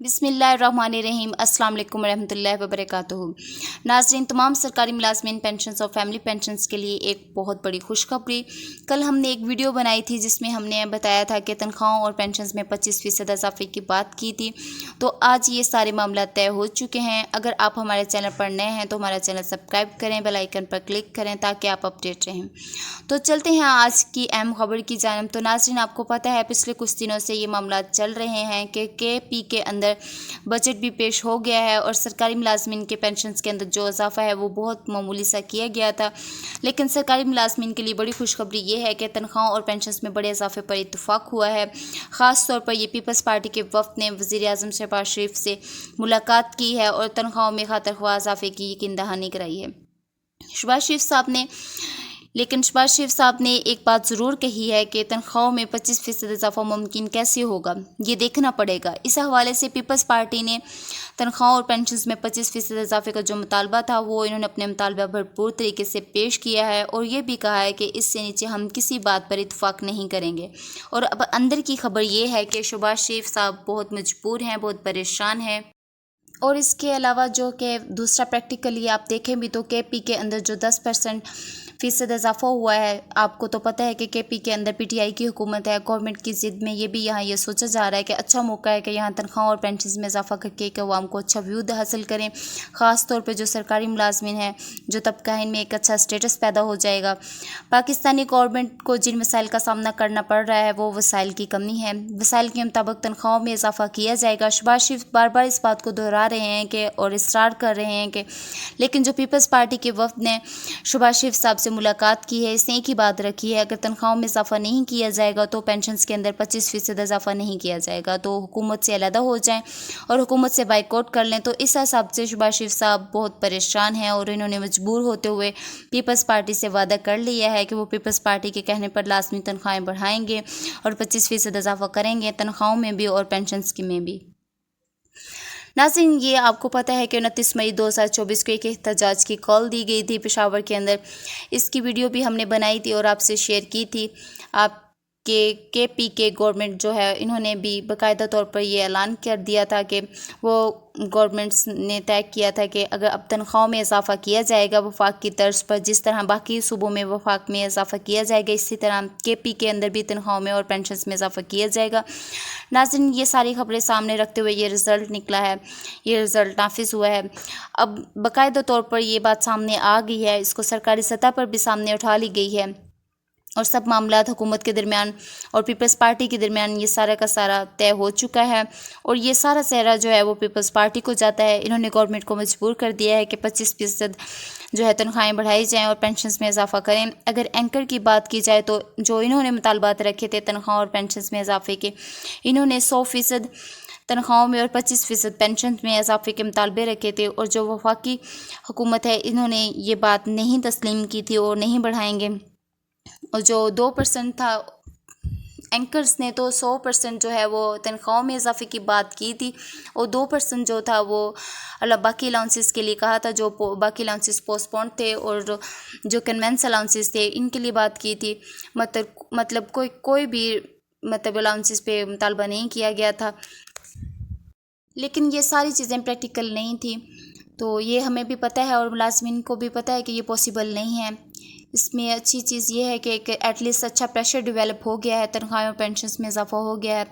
बिस्मिल्लाहिर्रहमानिर्रहीम अस्सलाम वालेकुम रहमतुल्लाहि व बरकातुहू। नाज़रीन, तमाम सरकारी मुलाज़मीन पेंशन्स और फैमिली पेंशन्स के लिए एक बहुत बड़ी खुशखबरी। कल हमने एक वीडियो बनाई थी जिसमें हमने बताया था कि तनख्वाहों और पेंशन्स में 25% इजाफे की बात की थी। तो आज ये सारे मामला तय हो चुके हैं। अगर आप हमारे चैनल पर नए हैं तो हमारा चैनल सब्सक्राइब करें, बेल आइकन पर क्लिक करें ताकि आप अपडेट रहें। तो चलते हैं आज की अहम खबर की जानिब। तो नाज़रीन, आपको पता है पिछले कुछ दिनों से ये मामला चल रहे हैं कि KP के अंदर बजट भी पेश हो गया है और सरकारी मुलाजमीन के पेंशन्स के अंदर जो इजाफा है वो बहुत मामूली सा किया गया था। लेकिन सरकारी मुलाजमीन के लिए बड़ी खुशखबरी ये है कि तनख्वाहों और पेंशन्स में बड़े इजाफे पर इत्तफाक हुआ है। ख़ास तौर पर ये पीपल्स पार्टी के वफ़द ने वज़ीर आज़म शहबाज शरीफ से मुलाकात की है और तनख्वाहों में खातिर ख्वाह इजाफे की यकीन दहानी कराई है। शहबाज शरीफ साहब ने एक बात ज़रूर कही है कि तनख्वाहों में 25% इजाफा मुमकिन कैसे होगा, ये देखना पड़ेगा। इस हवाले से पीपल्स पार्टी ने तनख्वाहों और पेंशन्स में 25% इजाफे का जो मुतालबा था वो इन्होंने अपने मुतालबा भरपूर तरीके से पेश किया है और ये भी कहा है कि इससे नीचे हम किसी बात पर इत्तफाक नहीं करेंगे। और अब अंदर की खबर ये है कि शहबाज शरीफ साहब बहुत मजबूर हैं, बहुत परेशान हैं। और इसके अलावा जो कि दूसरा प्रैक्टिकली आप देखें भी तो KP के अंदर जो 10% इजाफा हुआ है, आपको तो पता है कि KP के अंदर PTI की हुकूमत है। गवर्नमेंट की ज़िद में ये भी यहाँ ये सोचा जा रहा है कि अच्छा मौका है कि यहाँ तनख्वाह और पेंशन में इजाफा करके कि अवाम को अच्छा व्यू हासिल करें। ख़ास तौर पर जो सरकारी मुलाजमीन हैं, जो तबका है, इनमें एक अच्छा स्टेटस पैदा हो जाएगा। पाकिस्तानी गवर्नमेंट को जिन वसाइल का सामना करना पड़ रहा है वो वसाइल की कमी है। वसाइल के मुताबिक तनख्वाहों में इजाफा किया जाएगा। शहबाज शरीफ बार बार इस बात को दोहरा रहे हैं कि और इसरार कर रहे हैं कि, लेकिन जो पीपल्स पार्टी के वफ़द ने शहबाज शरीफ साहब से मुलाकात की है, इसने एक ही बात रखी है, अगर तनख्वाहों में इजाफा नहीं किया जाएगा तो पेंशन्स के अंदर 25% इजाफा नहीं किया जाएगा, तो हुकूमत से अलहदा हो जाएं और हुकूमत से बाइकआउट कर लें। तो इस हिसाब से शहबाज शरीफ साहब बहुत परेशान हैं और इन्होंने मजबूर होते हुए पीपल्स पार्टी से वादा कर लिया है कि वो पीपल्स पार्टी के कहने पर लाजमी तनख्वाहें बढ़ाएंगे और 25% इजाफा करेंगे, तनख्वाहों में भी और पेंशन्स की में भी। नाज़रीन, ये आपको पता है कि 29 मई 2024 को एक एहतजाज की कॉल दी गई थी पेशावर के अंदर। इसकी वीडियो भी हमने बनाई थी और आपसे शेयर की थी। आपके KP के गवर्नमेंट जो है, इन्होंने भी बाकायदा तौर पर ये ऐलान कर दिया था कि वो गवर्नमेंट्स ने तय किया था कि अगर अब तनख्वाहों में इजाफा किया जाएगा वफाक की तर्ज पर, जिस तरह बाकी सूबों में वफाक में इजाफा किया जाएगा, इसी तरह KP के अंदर भी तनख्वाहों में और पेंशन्स में इजाफा किया जाएगा। नाज़रीन, ये सारी खबरें सामने रखते हुए ये रिज़ल्ट निकला है, ये रिज़ल्ट नाफिज हुआ है। अब बाकायदा तौर पर ये बात सामने आ गई है, इसको सरकारी सतह पर भी सामने उठा ली गई है और सब मामलात हुकूमत के दरमियान और पीपल्स पार्टी के दरमियान ये सारा का सारा तय हो चुका है और ये सारा सहरा जो है वो पीपल्स पार्टी को जाता है। इन्होंने गवर्नमेंट को मजबूर कर दिया है कि 25% जो है तनख्वाहें बढ़ाई जाएँ और पेंशन्स में इजाफा करें। अगर एंकर की बात की जाए तो जो इन्होंने मुतालबात रखे थे तनख्वाह और पेंशन्स में इजाफे के, इन्होंने 100% तनख्वाहों में और 25% पेंशन में इजाफे के मुतालबे रखे थे और जो वफाकी हुकूमत है इन्होंने ये बात नहीं तस्लीम की थी और नहीं बढ़ाएंगे। और जो 2% था, एंकर्स ने तो 100% जो है वो तनख्वाहों में इजाफे की बात की थी और 2% जो था वो बाकी अलाउंसेस के लिए कहा था, जो बाकी अलाउंसेस पोस्टपोन थे और जो कन्वेंस अलाउंसेस थे इनके लिए बात की थी। मतलब कोई भी अलाउंसेस पे मुतालबा नहीं किया गया था। लेकिन ये सारी चीज़ें प्रैक्टिकल नहीं थी, तो ये हमें भी पता है और मुलाजमीन को भी पता है कि ये पॉसिबल नहीं है। इसमें अच्छी चीज़ ये है कि एटलीस्ट अच्छा प्रेशर डेवलप हो गया है, तनख्वाह और पेंशन्स में इजाफा हो गया है।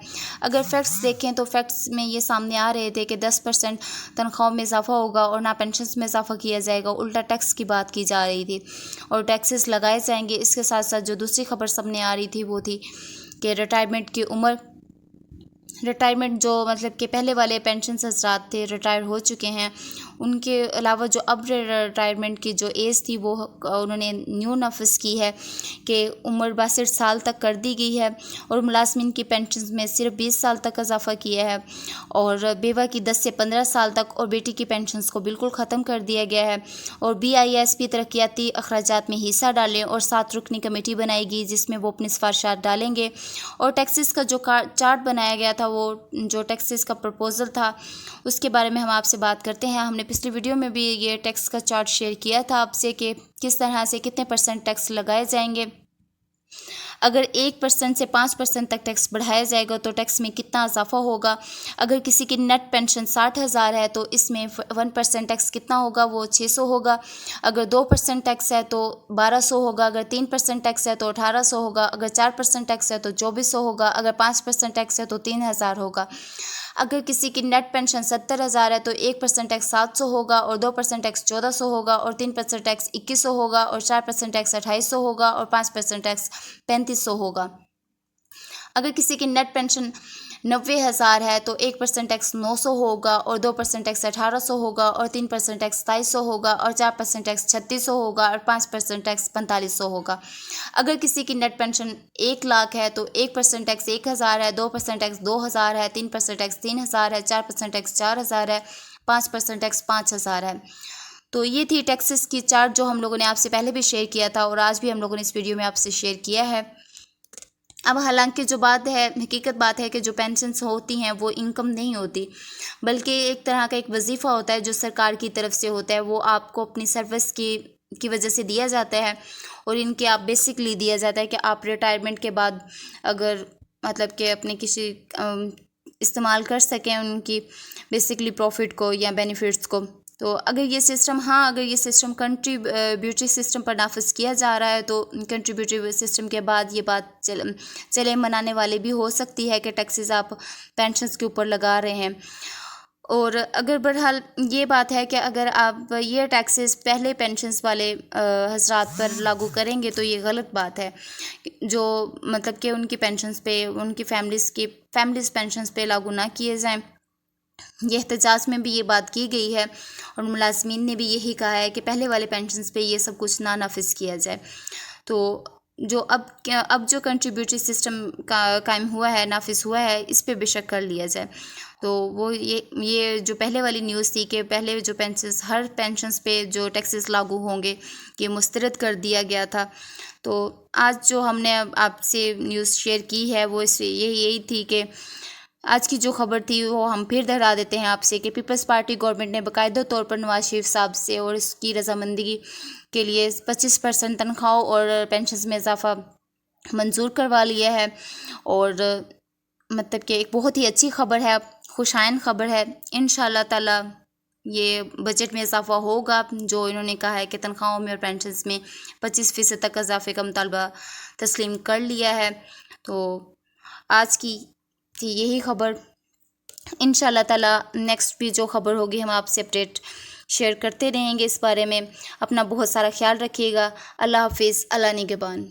अगर फैक्ट्स देखें तो फैक्ट्स में ये सामने आ रहे थे कि 10% तनख्वाह में इजाफा होगा और ना पेंशन्स में इजाफा किया जाएगा, उल्टा टैक्स की बात की जा रही थी और टैक्सेस लगाए जाएंगे। इसके साथ साथ जो दूसरी खबर सामने आ रही थी वो थी कि रिटायरमेंट जो मतलब कि पहले वाले पेंशन हज़रात थे रिटायर हो चुके हैं, उनके अलावा जो अब रिटायरमेंट की जो एज थी वो उन्होंने न्यू नफज की है कि उम्र 62 साल तक कर दी गई है और मुलाजमीन की पेंशन में सिर्फ 20 साल तक इजाफा किया है और बेवा की 10 से 15 साल तक और बेटी की पेंशन को बिल्कुल ख़त्म कर दिया गया है। और BISP तरक्याती अखराजात में हिस्सा डालें और 7 रुकनी कमेटी बनाई गई जिसमें वो अपनी सिफारिशात डालेंगे। और टैक्सेस का जो चार्ट बनाया गया था, वो जो टैक्सेस का प्रपोज़ल था उसके बारे में हम आपसे बात करते हैं। हमने पिछली वीडियो में भी ये टैक्स का चार्ट शेयर किया था आपसे कि किस तरह से कितने % टैक्स लगाए जाएंगे। अगर 1% से 5% तक टैक्स बढ़ाया जाएगा तो टैक्स में कितना इजाफा होगा। अगर किसी की नेट पेंशन 60,000 है तो इसमें 1% टैक्स कितना होगा, वो 600 होगा। अगर 2% टैक्स है तो 1200 होगा। अगर 3% टैक्स है तो 1800 होगा। अगर 4% टैक्स है तो 2400 होगा। अगर 5% टैक्स है तो 3000 होगा। अगर किसी की नेट पेंशन 70,000 है तो 1% टैक्स 700 होगा और 2% टैक्स 1400 होगा और 3% टैक्स 2100 होगा और 4% टैक्स 2800 होगा और 5% टैक्स 3500 होगा। अगर किसी की नेट पेंशन 90,000 है तो 1% टैक्स 900 होगा और 2% टैक्स 1800 होगा और 3% टैक्स 2200 होगा और 4% टैक्स 3600 होगा और 5% टैक्स 4500 होगा। अगर किसी की नेट पेंशन 1 लाख है तो 1% टैक्स 1000 है, 2% टैक्स 2000 है, 3% टैक्स 3000 है, 4% टैक्स 4000 है, 5% टैक्स 5000 है। तो ये थी टैक्सेस की चार्ट जो हम लोगों ने आपसे पहले भी शेयर किया था और आज भी हम लोगों ने इस वीडियो में आपसे शेयर किया है। अब हालांकि जो बात है, हकीकत बात है कि जो पेंशन्स होती हैं वो इनकम नहीं होती, बल्कि एक तरह का एक वजीफ़ा होता है जो सरकार की तरफ से होता है। वो आपको अपनी सर्विस की वजह से दिया जाता है और इनके आप बेसिकली दिया जाता है कि आप रिटायरमेंट के बाद अगर मतलब कि अपने किसी इस्तेमाल कर सकें उनकी बेसिकली प्रॉफिट को या बेनिफिट्स को। तो अगर ये सिस्टम कंट्रीब्यूटरी सिस्टम पर नाफिज किया जा रहा है तो कंट्रीब्यूटरी सिस्टम के बाद ये बात चले मनाने वाले भी हो सकती है कि टैक्सेस आप पेंशन्स के ऊपर लगा रहे हैं। और अगर बहरहाल ये बात है कि अगर आप ये टैक्सेस पहले पेंशन्स वाले हजरात पर लागू करेंगे तो ये गलत बात है, जो मतलब कि उनकी पेंशन्स पे, उनकी फैमिलीज़ पेंशन्स पे लागू ना किए जाएं। ये एहतजाज में भी ये बात की गई है और मुलाजमीन ने भी यही कहा है कि पहले वाले पेंशन्स पे ये सब कुछ ना नाफिज किया जाए। तो जो अब जो कंट्रीब्यूटरी सिस्टम का कायम हुआ है, नाफिज हुआ है, इस पे बेशक कर लिया जाए। तो वो ये जो पहले वाली न्यूज़ थी कि पहले जो हर पेंशन्स पे जो टैक्सेस लागू होंगे, ये मुस्तरद कर दिया गया था। तो आज जो हमने आपसे न्यूज़ शेयर की है वो यही थी कि आज की जो खबर थी वो हम फिर दोहरा देते हैं आपसे कि पीपल्स पार्टी गवर्नमेंट ने बाकायदा तौर पर नवाज शरीफ साहब से और इसकी रजामंदी के लिए 25% तनख्वाह और पेंशन्स में इजाफा मंजूर करवा लिया है। और मतलब कि एक बहुत ही अच्छी खबर है, खुशाइन खबर है। इंशाअल्लाह ताला ये बजट में इजाफा होगा, जो इन्होंने कहा है कि तनख्वाहों में और पेंशन्स में 25% तक इजाफे का मुतालबा तस्लीम कर लिया है। तो आज की थी यही खबर। इंशाअल्लाह ताला नेक्स्ट भी जो खबर होगी हम आपसे अपडेट शेयर करते रहेंगे इस बारे में। अपना बहुत सारा ख्याल रखिएगा। अल्लाह हाफिज़, अल्लाह निगहबान।